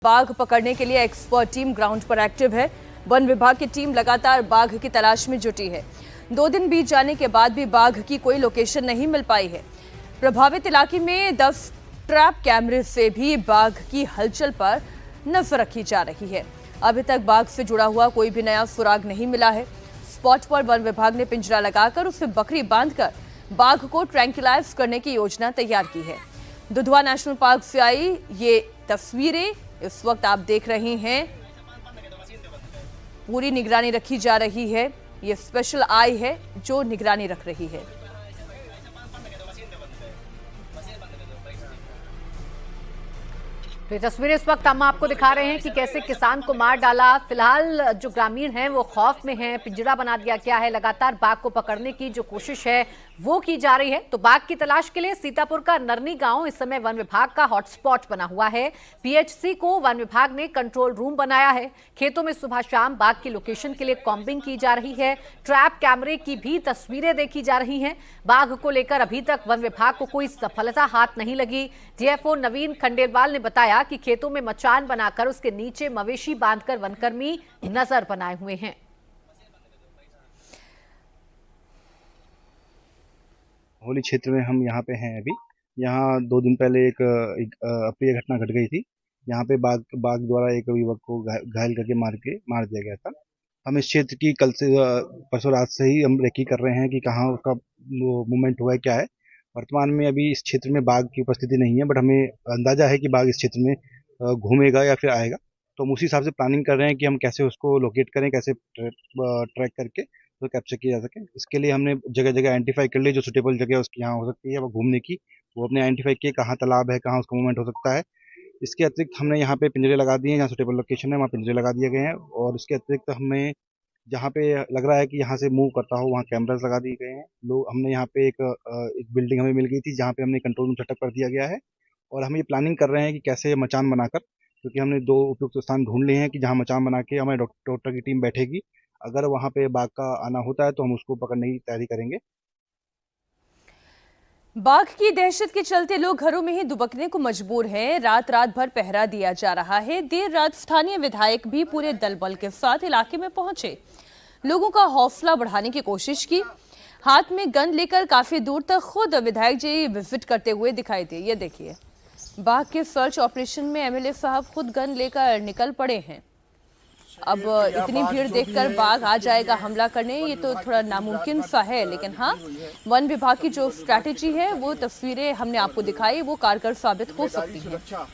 बाघ पकड़ने के लिए एक्सपर्ट टीम ग्राउंड पर एक्टिव है। वन विभाग की टीम लगातार बाघ की तलाश में जुटी है। 2 दिन बीत जाने के बाद भी बाघ की कोई लोकेशन नहीं मिल पाई है। प्रभावित इलाके में 10 ट्रैप कैमरे से भी बाघ की हलचल पर नजर रखी जा रही है। अभी तक बाघ से जुड़ा हुआ कोई भी नया सुराग नहीं मिला है। स्पॉट पर वन विभाग ने पिंजरा लगाकर उसे बकरी बांधकर बाघ को ट्रैंक्विलाइज करने की योजना तैयार की है। दुधवा नेशनल पार्क से आई ये तस्वीरें इस वक्त आप देख रहे हैं। पूरी निगरानी रखी जा रही है। ये स्पेशल आई है जो निगरानी रख रही है। तो ये तस्वीरें इस वक्त हम आपको दिखा रहे हैं कि कैसे किसान को मार डाला। फिलहाल जो ग्रामीण हैं वो खौफ में हैं, पिंजरा बना दिया गया है। लगातार बाघ को पकड़ने की जो कोशिश है वो की जा रही है। तो बाघ की तलाश के लिए सीतापुर का नरनी गांव इस समय वन विभाग का हॉटस्पॉट बना हुआ है। पीएचसी को वन विभाग ने कंट्रोल रूम बनाया है। खेतों में सुबह शाम बाघ की लोकेशन के लिए कॉम्बिंग की जा रही है। ट्रैप कैमरे की भी तस्वीरें देखी जा रही हैं। बाघ को लेकर अभी तक वन विभाग को कोई सफलता हाथ नहीं लगी। डीएफओ नवीन खंडेलवाल ने बताया कि खेतों में मचान बनाकर उसके नीचे मवेशी बांधकर वनकर्मी नजर बनाए हुए हैं। होली क्षेत्र में हम यहाँ पे हैं अभी। यहाँ 2 दिन पहले एक अप्रिय घटना घट गई थी। यहाँ पे बाघ द्वारा एक युवक को घायल करके मार दिया गया था। हम इस क्षेत्र की कल से परसों रात से ही हम रेकी कर रहे हैं कि कहाँ उसका मूवमेंट हुआ है, क्या है। वर्तमान में अभी इस क्षेत्र में बाघ की उपस्थिति नहीं है, बट हमें अंदाजा है कि बाघ इस क्षेत्र में घूमेगा या फिर आएगा। तो हम उसी हिसाब से प्लानिंग कर रहे हैं कि हम कैसे उसको लोकेट करें, कैसे ट्रैक करके तो कैप्चर किया जा सके। इसके लिए हमने जगह जगह आइडेंटिफाई कर ली जो सुटेबल जगह उसकी यहाँ हो सकती है वो घूमने की, वो अपने आइडेंटिफाई किए कहाँ तालाब है, कहाँ उसका मूवमेंट हो सकता है। इसके अतिरिक्त हमने यहाँ पे पिंजरे लगा दिए हैं, जहाँ सुटेबल लोकेशन है वहाँ पिंजरे लगा दिए गए हैं। और उसके अतिरिक्त हमें जहाँ पे लग रहा है कि यहाँ से मूव करता हो वहाँ कैमराज लगा दिए गए हैं। लोग हमने यहाँ पे एक बिल्डिंग हमें मिल गई थी जहाँ पे हमने कंट्रोल रूम सेटअप कर दिया गया है। और हम ये प्लानिंग कर रहे हैं कि कैसे मचान बनाकर, क्योंकि हमने 2 उपयुक्त स्थान ढूंढ लिए हैं कि जहाँ मचान बना के हमारे डॉक्टर की टीम बैठेगी। अगर वहाँ पे बाघ का आना होता है तो हम उसको पकड़ने की तैयारी करेंगे। बाघ की दहशत के चलते लोग घरों में ही दुबकने को मजबूर हैं। रात भर पहरा दिया जा रहा है। देर रात स्थानीय विधायक भी पूरे दल बल के साथ इलाके में पहुंचे, लोगों का हौसला बढ़ाने की कोशिश की। हाथ में गन लेकर काफी दूर तक खुद विधायक जी विजिट करते हुए दिखाई दिए। ये देखिए, बाघ के सर्च ऑपरेशन में एमएलए साहब खुद गन लेकर निकल पड़े हैं। अब इतनी भीड़ देखकर बाघ आ जाएगा हमला करने, ये तो थोड़ा नामुमकिन सा है। लेकिन हाँ, वन विभाग की जो स्ट्रैटेजी है वो तस्वीरें हमने आपको दिखाई, वो कारगर साबित हो सकती है।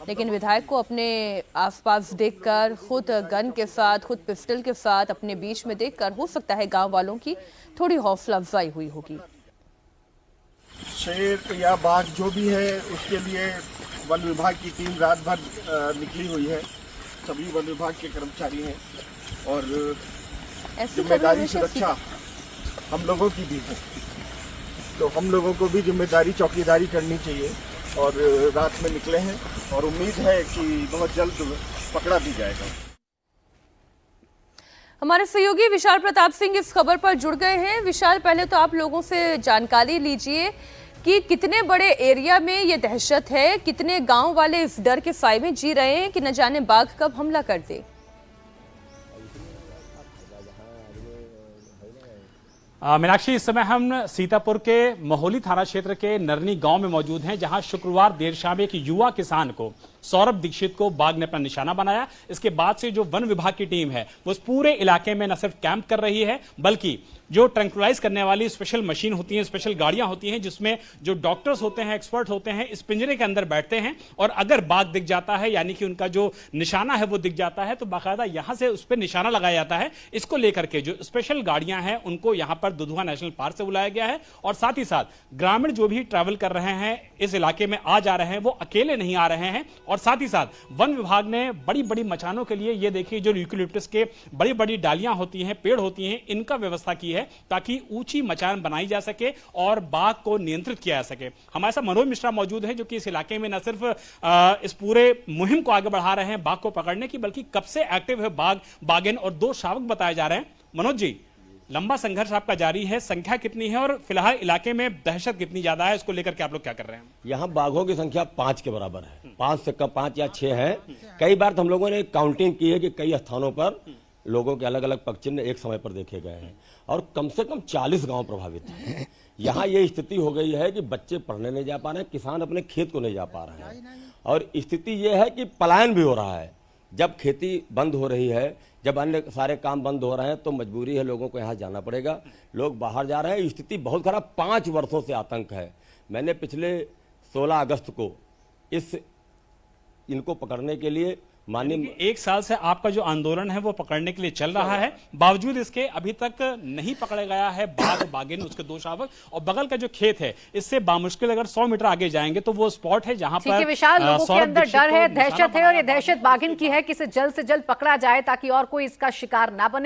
लेकिन विधायक को अपने आसपास देखकर खुद गन के साथ, खुद पिस्टल के साथ अपने बीच में देखकर हो सकता है गांव वालों की थोड़ी हौसला अफजाई हुई होगी। शेर या बाघ जो भी है उसके लिए वन विभाग की टीम रात भर निकली हुई है। सभी वन विभाग के कर्मचारी हैं और जिम्मेदारी सुरक्षा हम लोगों की भी है, तो हम लोगों को भी जिम्मेदारी चौकीदारी करनी चाहिए। और रात में निकले हैं और उम्मीद है कि बहुत जल्द पकड़ा भी जाएगा। हमारे सहयोगी विशाल प्रताप सिंह इस खबर पर जुड़ गए हैं। विशाल, पहले तो आप लोगों से जानकारी लीजिए कि कितने बड़े एरिया में ये दहशत है, कितने गांव वाले इस डर के साए में जी रहे हैं कि न जाने बाघ कब हमला कर दे। मीनाक्षी, इस समय हम सीतापुर के महोली थाना क्षेत्र के नरनी गांव में मौजूद हैं, जहां शुक्रवार देर शाम एक युवा किसान को, सौरभ दीक्षित को बाघ ने अपना निशाना बनाया। इसके बाद से जो वन विभाग की टीम है वो इस पूरे इलाके में न सिर्फ कैंप कर रही है, बल्कि जो ट्रैंक्विलाइज करने वाली स्पेशल मशीन होती हैं, स्पेशल गाड़ियां होती हैं, जिसमें जो डॉक्टर्स होते हैं, एक्सपर्ट होते हैं, इस पिंजरे के अंदर बैठते हैं और अगर बाघ दिख जाता है, यानी कि उनका जो निशाना है वो दिख जाता है, तो बाकायदा यहां से उस पर निशाना लगाया जाता है। इसको लेकर के जो स्पेशल गाड़ियां हैं उनको यहां पर दुधवा नेशनल पार्क से बुलाया गया है। और साथ ही साथ ग्रामीण जो भी ट्रैवल कर रहे हैं, इस इलाके में आ जा रहे हैं, वो अकेले नहीं आ रहे हैं। और साथ ही साथ वन विभाग ने बड़ी बड़ी मचानों के लिए, ये देखिए, जो यूकेलिप्टस के बड़ी बड़ी डालियां होती हैं, पेड़ होती हैं, इनका व्यवस्था की है ताकि ऊंची मचान बनाई जा सके और बाघ को नियंत्रित किया जा सके। हमारे साथ मनोज मिश्रा मौजूद हैं, जो कि इस इलाके में न सिर्फ इस पूरे मुहिम को आगे बढ़ा रहे हैं बाघ को पकड़ने की, बल्कि कब से एक्टिव है बाघ, बाघिन और 2 शावक बताए जा रहे हैं। मनोज जी, लंबा संघर्ष आपका जारी है, संख्या कितनी है और फिलहाल इलाके में दहशत कितनी ज्यादा है, इसको लेकर के आप लोग क्या कर रहे हैं? यहाँ बाघों की संख्या 5 के बराबर है, 5 से कम, 5 या 6 है। कई बार तो हम लोगों ने काउंटिंग की है कि कई स्थानों पर लोगों के अलग अलग पगचिन्ह एक समय पर देखे गए हैं और कम से कम 40 गांव प्रभावित हैं। यहाँ ये स्थिति हो गई है कि बच्चे पढ़ने नहीं जा पा रहे हैं, किसान अपने खेत को नहीं जा पा रहे हैं और स्थिति ये है कि पलायन भी हो रहा है। जब खेती बंद हो रही है, जब अन्य सारे काम बंद हो रहे हैं तो मजबूरी है, लोगों को यहाँ जाना पड़ेगा, लोग बाहर जा रहे हैं। स्थिति बहुत खराब, 5 वर्षों से आतंक है। मैंने पिछले 16 अगस्त को इनको पकड़ने के लिए माननीय 1 साल से आपका जो आंदोलन है वो पकड़ने के लिए चल रहा है, बावजूद इसके अभी तक नहीं पकड़ा गया है बाघ, बाघिन, उसके 2 शावक। और बगल का जो खेत है, इससे बामुश्किल अगर 100 मीटर आगे जाएंगे तो वो स्पॉट है जहां पर विशाल, लोगों के अंदर डर है, दहशत है और ये दहशत बाघिन की है कि इसे जल्द से जल्द पकड़ा जाए ताकि और कोई इसका शिकार ना बने।